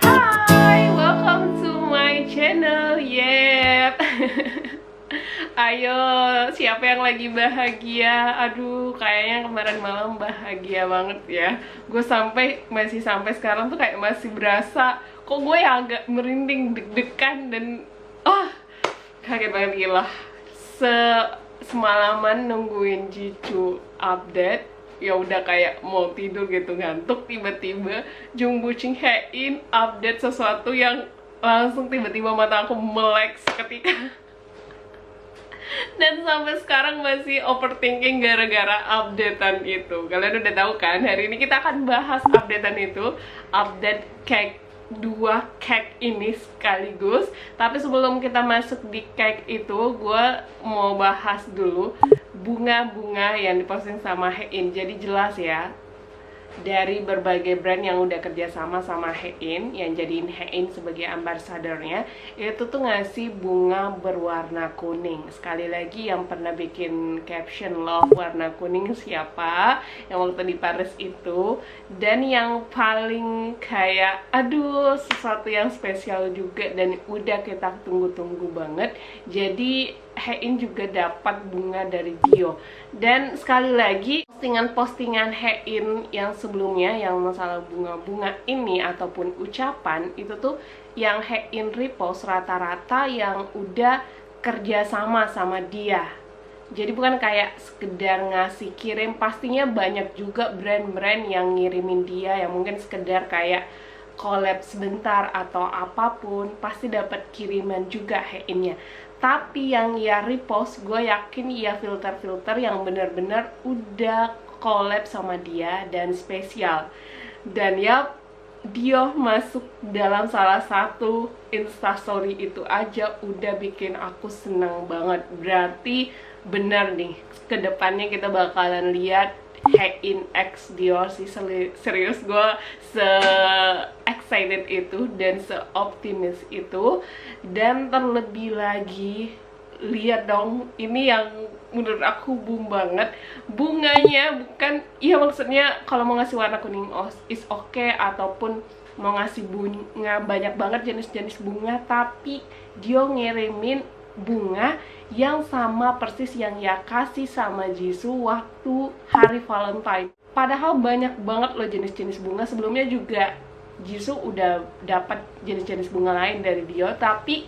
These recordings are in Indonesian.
Hai, welcome to my channel. Yep. Ayo, siapa yang lagi bahagia? Aduh, kayaknya kemarin malam bahagia banget ya. Gue masih sampai sekarang tuh kayak masih berasa kok gue yang agak merinding, deg-degan dan kaget banget gila. Semalaman nungguin Jisoo update, ya udah kayak mau tidur gitu, ngantuk, tiba-tiba Jung Buching Hae-in update sesuatu yang langsung tiba-tiba mata aku melek seketika. Dan sampai sekarang masih overthinking gara-gara updatean itu. Kalian udah tahu kan, hari ini kita akan bahas updatean itu, update cake 2 cake ini sekaligus. Tapi sebelum kita masuk di cake itu, gue mau bahas dulu bunga-bunga yang diposting sama Hae-in. Jadi jelas ya, dari berbagai brand yang udah kerjasama sama Hae-in, yang jadiin Hae-in sebagai ambasadornya, itu tuh ngasih bunga berwarna kuning. Sekali lagi, yang pernah bikin caption love warna kuning siapa? Yang waktu di Paris itu. Dan yang paling kayak, aduh, sesuatu yang spesial juga dan udah kita tunggu-tunggu banget. Jadi Hae-in juga dapat bunga dari Dio. Dan sekali lagi, postingan-postingan Hae-in yang sebelumnya, yang masalah bunga-bunga ini ataupun ucapan, itu tuh yang Hae-in repost rata-rata yang udah kerja sama dia. Jadi bukan kayak sekedar ngasih kirim, pastinya banyak juga brand-brand yang ngirimin dia, yang mungkin sekedar kayak collab sebentar atau apapun, pasti dapat kiriman juga Hae-innya. Tapi yang ia repost, gue yakin ia filter-filter yang bener-bener udah collab sama dia dan spesial. Dan ya, dia masuk dalam salah satu instastory itu aja udah bikin aku seneng banget. Berarti bener nih, kedepannya kita bakalan lihat Hae-in X Dior sih. Serius, gue se-excited itu dan se-optimis itu. Dan terlebih lagi, lihat dong, ini yang menurut aku boom banget. Bunganya bukan, iya maksudnya kalau mau ngasih warna kuning is okay, ataupun mau ngasih bunga banyak banget jenis-jenis bunga, tapi dia ngirimin bunga yang sama persis yang ya kasih sama Jisoo waktu hari Valentine. Padahal banyak banget loh jenis-jenis bunga. Sebelumnya juga Jisoo udah dapat jenis-jenis bunga lain dari Dio, tapi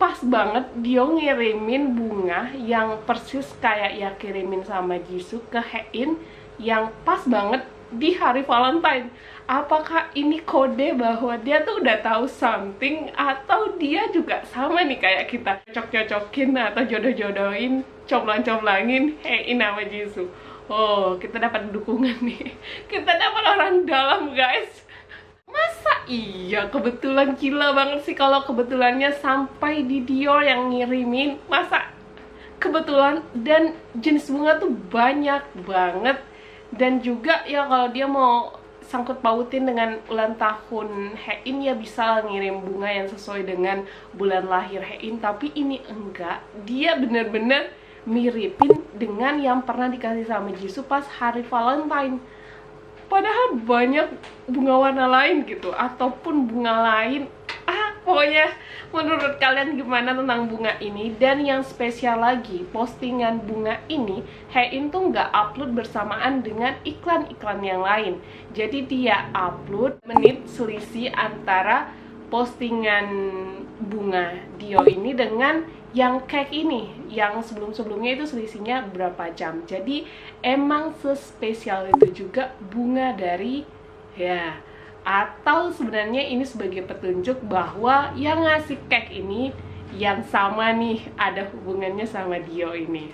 pas banget Dio ngirimin bunga yang persis kayak ya kirimin sama Jisoo ke Hae-in, yang pas banget di hari Valentine. Apakah ini kode bahwa dia tuh udah tahu something, atau dia juga sama nih kayak kita, cocok-cocokin atau jodoh-jodohin, comblang-comblangin Hae-in sama Jisoo. Oh, kita dapat dukungan nih. Kita dapat orang dalam, guys. Masa iya, kebetulan gila banget sih kalau kebetulannya sampai di Dior yang ngirimin. Masa kebetulan, dan jenis bunga tuh banyak banget. Dan juga ya kalau dia mau sangkut pautin dengan ulang tahun Hae-in, ya bisa ngirim bunga yang sesuai dengan bulan lahir Hae-in. Tapi ini enggak, dia bener-bener miripin dengan yang pernah dikasih sama Jisoo pas hari Valentine. Padahal banyak bunga warna lain gitu, ataupun bunga lain. Pokoknya menurut kalian gimana tentang bunga ini? Dan yang spesial lagi, postingan bunga ini Hae-in tuh nggak upload bersamaan dengan iklan-iklan yang lain. Jadi dia upload menit selisih antara postingan bunga Dio ini dengan yang cake ini, yang sebelum-sebelumnya itu selisihnya berapa jam. Jadi emang sespesial itu juga bunga dari ya. Atau sebenarnya ini sebagai petunjuk bahwa yang ngasih cake ini yang sama nih, ada hubungannya sama Dio ini.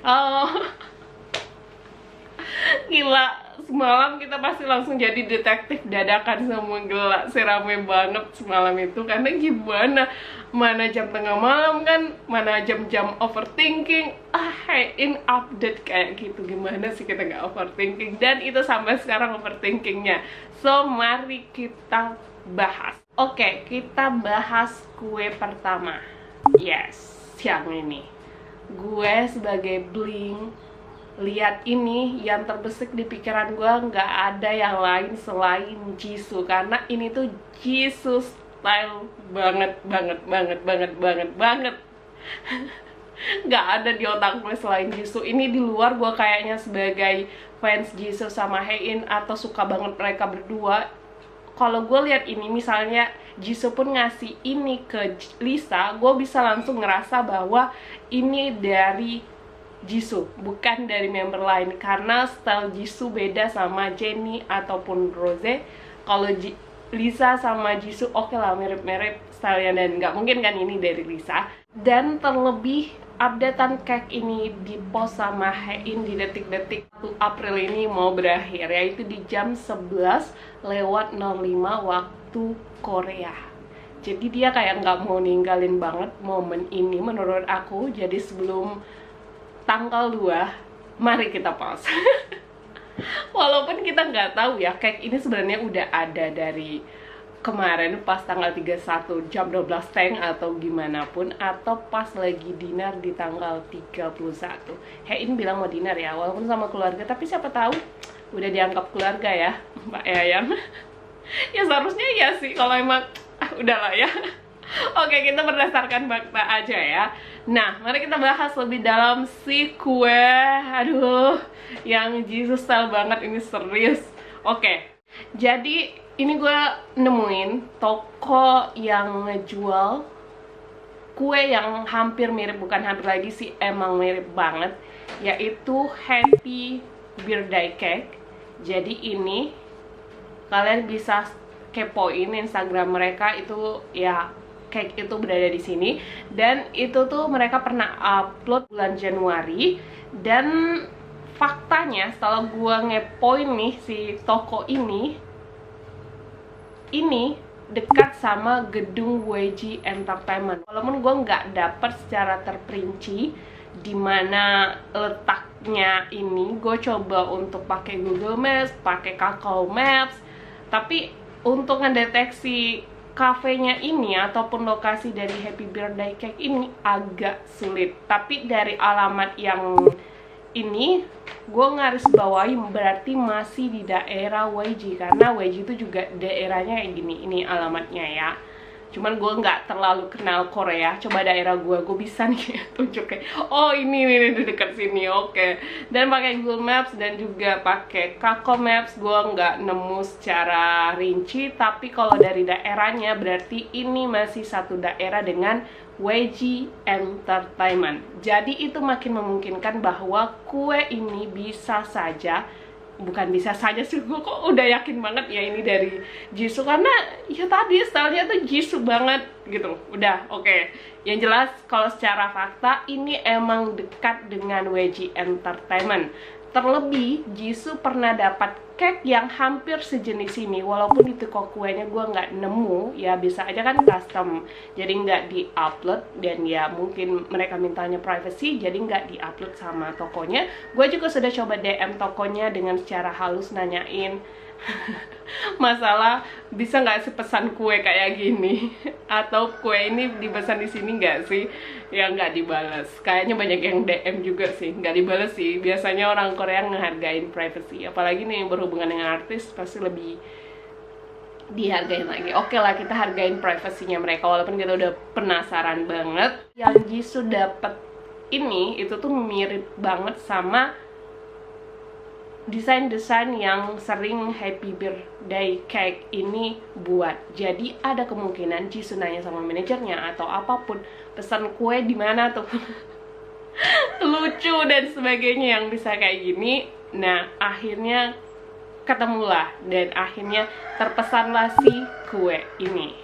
Gila, semalam kita pasti langsung jadi detektif dadakan semua, gila, serame banget semalam itu. Karena gimana, mana jam tengah malam kan, mana jam-jam overthinking. Hae-in update kayak gitu, gimana sih kita nggak overthinking? Dan itu sampai sekarang overthinkingnya. So, mari kita bahas. Oke, kita bahas kue pertama. Yes, yang ini. Gue sebagai bling lihat ini, yang terbesit di pikiran gue nggak ada yang lain selain Jisoo, karena ini tuh Jisoo style banget banget banget banget banget banget. Nggak ada di otak gue selain Jisoo. Ini di luar gue kayaknya sebagai fans Jisoo sama Haein atau suka banget mereka berdua. Kalau gue lihat ini, misalnya Jisoo pun ngasih ini ke Lisa, gue bisa langsung ngerasa bahwa ini dari Jisoo, bukan dari member lain, karena style Jisoo beda sama Jennie ataupun Rose. Kalau Lisa sama Jisoo oke lah, mirip-mirip stylenya, dan nggak mungkin kan ini dari Lisa. Dan terlebih updatean cake ini di post sama Haein di detik-detik 1 April ini mau berakhir, yaitu di jam 11:05 waktu Korea. Jadi dia kayak nggak mau ninggalin banget momen ini menurut aku. Jadi sebelum tanggal 2, mari kita pause. Walaupun kita nggak tahu ya, cake ini sebenarnya udah ada dari kemarin pas tanggal 31 jam 12 atau gimana pun, atau pas lagi dinner di tanggal 31. Haein bilang mau dinner ya, walaupun sama keluarga, tapi siapa tahu udah dianggap keluarga ya Mbak Eyang. Ya seharusnya ya sih, kalau emang udahlah ya. Oke, kita berdasarkan fakta aja ya. Nah, mari kita bahas lebih dalam si kue. Aduh, yang Jisoo style banget ini, serius. Oke, jadi ini gue nemuin toko yang ngejual kue yang hampir mirip, bukan hampir lagi sih, emang mirip banget, yaitu Happy Birthday Cake. Jadi ini kalian bisa kepoin Instagram mereka, itu ya cake itu berada di sini, dan itu tuh mereka pernah upload bulan Januari. Dan faktanya setelah gua ngepoin nih, si toko ini dekat sama gedung WG Entertainment. Walaupun gue nggak dapet secara terperinci di mana letaknya ini, gue coba untuk pakai Google Maps, pakai Kakao Maps, tapi untuk ngedeteksi kafenya ini ataupun lokasi dari Happy Birthday Cake ini agak sulit. Tapi dari alamat yang ini, gue ngaris bawahi berarti masih di daerah WG, karena WG itu juga daerahnya kayak gini. Ini alamatnya ya. Cuman gue nggak terlalu kenal Korea. Coba daerah gue bisa nih tunjukin. Oh ini di dekat sini, oke. Dan pakai Google Maps dan juga pakai Kakao Maps, gue nggak nemu secara rinci. Tapi kalau dari daerahnya berarti ini masih satu daerah dengan WG Entertainment. Jadi itu makin memungkinkan bahwa kue ini bisa saja, bukan bisa saja sih, gue kok udah yakin banget ya ini dari Jisoo, karena ya tadi stylenya tuh Jisoo banget gitu. Udah oke. Yang jelas kalau secara fakta ini emang dekat dengan WG Entertainment. Terlebih Jisoo pernah dapat cake yang hampir sejenis ini, walaupun di toko kuenya gue nggak nemu. Ya bisa aja kan custom, jadi nggak di-upload, dan ya mungkin mereka mintanya privacy, jadi nggak di-upload sama tokonya. Gue juga sudah coba DM tokonya dengan secara halus nanyain masalah bisa nggak sih pesan kue kayak gini, atau kue ini dipesan di sini nggak sih. Ya nggak dibalas. Kayaknya banyak yang DM juga sih, nggak dibalas sih. Biasanya orang Korea ngehargain privacy, apalagi nih yang berhubungan dengan artis, pasti lebih dihargain lagi. Oke lah, kita hargain privasinya mereka, walaupun kita udah penasaran banget. Yang Jisoo dapet ini itu tuh mirip banget sama desain-desain yang sering Happy Birthday Cake ini buat. Jadi ada kemungkinan Jisoo nanya sama manajernya atau apapun, pesan kue di mana tuh lucu dan sebagainya yang bisa kayak gini. Nah akhirnya ketemulah dan akhirnya terpesanlah si kue ini.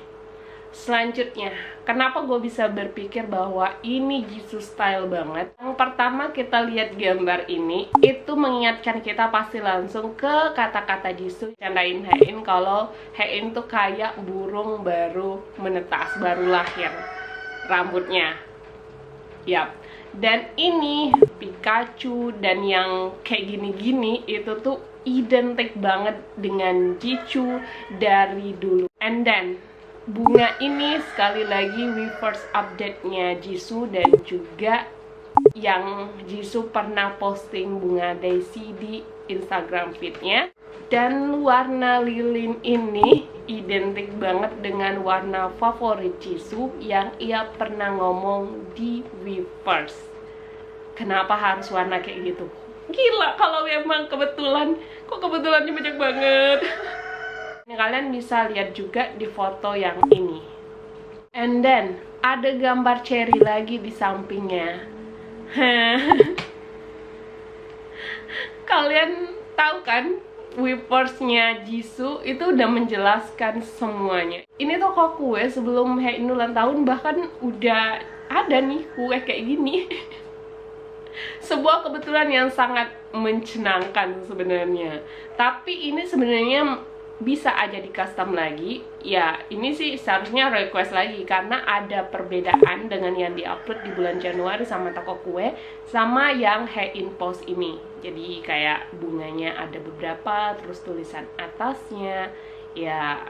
Selanjutnya, kenapa gue bisa berpikir bahwa ini Jisoo style banget? Yang pertama, kita lihat gambar ini, itu mengingatkan kita pasti langsung ke kata-kata Jisoo candain Haein kalau Haein tuh kayak burung baru menetas, baru lahir rambutnya. Yap. Dan ini Pikachu dan yang kayak gini-gini itu tuh identik banget dengan Jisoo dari dulu. And then bunga ini sekali lagi Weverse update-nya Jisoo dan juga yang Jisoo pernah posting bunga daisy di Instagram feed-nya. Dan warna lilin ini identik banget dengan warna favorit Jisoo yang ia pernah ngomong di Weverse. Kenapa harus warna kayak gitu? Gila kalau memang kebetulan, kok kebetulannya banyak banget. Ini kalian bisa lihat juga di foto yang ini. And then ada gambar cherry lagi di sampingnya. Kalian tahu kan, Weverse-nya Jisoo itu udah menjelaskan semuanya. Ini toko kue sebelum Haein ulang tahun bahkan udah ada nih kue kayak gini. Sebuah kebetulan yang sangat menyenangkan sebenarnya. Tapi ini sebenarnya bisa aja di custom lagi. Ya, ini sih seharusnya request lagi karena ada perbedaan dengan yang diupload di bulan Januari sama toko kue sama yang Haein post ini. Jadi kayak bunganya ada beberapa, terus tulisan atasnya, ya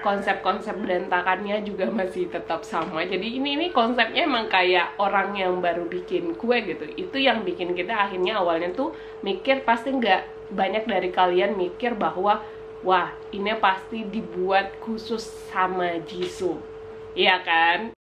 konsep-konsep berantakannya juga masih tetap sama. Jadi ini konsepnya emang kayak orang yang baru bikin kue gitu. Itu yang bikin kita akhirnya awalnya tuh mikir, pasti nggak banyak dari kalian mikir bahwa wah ini pasti dibuat khusus sama Jisoo, iya kan?